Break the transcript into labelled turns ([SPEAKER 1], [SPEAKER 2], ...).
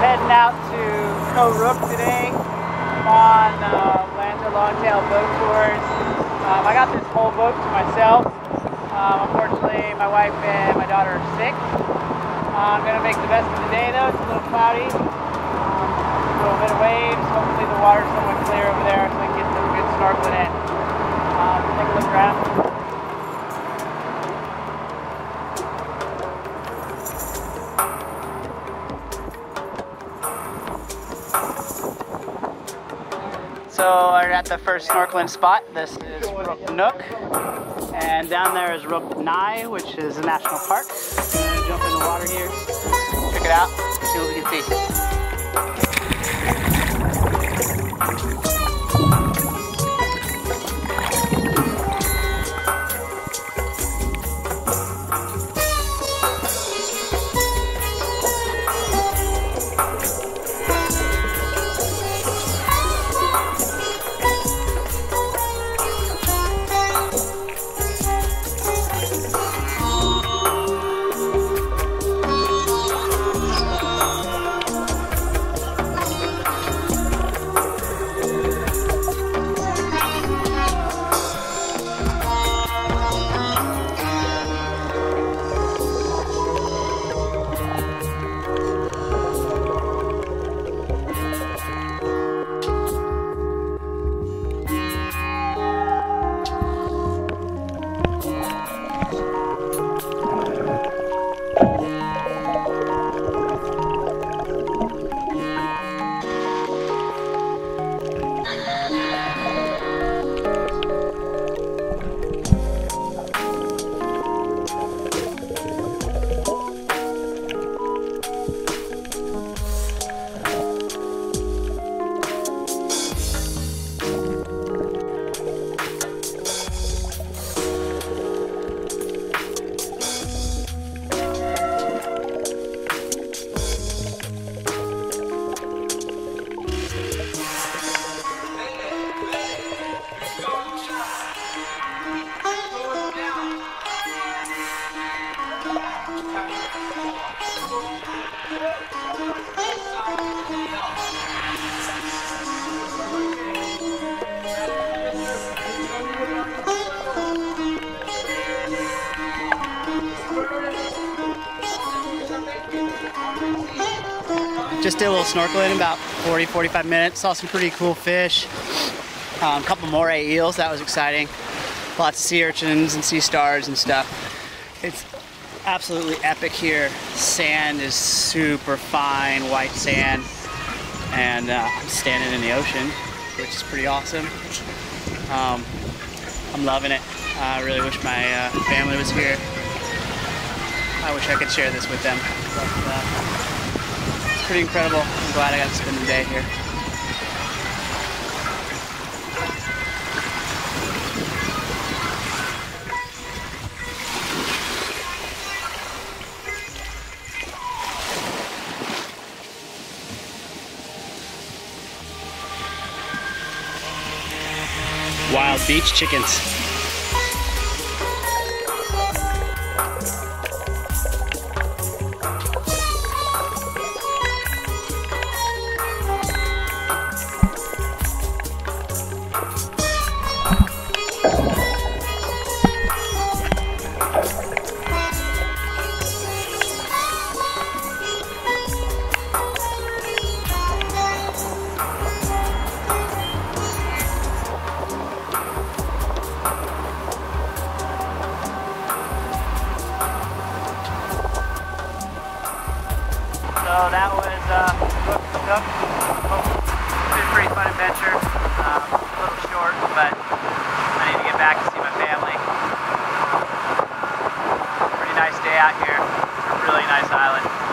[SPEAKER 1] Heading out to Koh Rok today. I'm on Longtail boat tours. I got this whole boat to myself. Unfortunately, my wife and my daughter are sick. I'm going to make the best of the day though. It's a little cloudy. A little bit of waves. Hopefully the water's somewhat clear over there so we can get some good snorkeling in. Take a look around. So we're at the first snorkeling spot. This is Koh Rok Nai, and down there is Koh Rok Nai, which is a national park. I'm gonna jump in the water here, check it out, see what we can see. Just did a little snorkeling, about 40-45 minutes. Saw some pretty cool fish. A couple Moray eels, that was exciting. Lots of sea urchins and sea stars and stuff. It's absolutely epic here. Sand is super fine, white sand. And I'm standing in the ocean, which is pretty awesome. I'm loving it. I really wish my family was here. I wish I could share this with them. But, pretty incredible. I'm glad I got to spend the day here. Wild beach chickens. So that was Cook. It's been a pretty fun adventure. A little short, but I need to get back to see my family. Pretty nice day out here. It's a really nice island.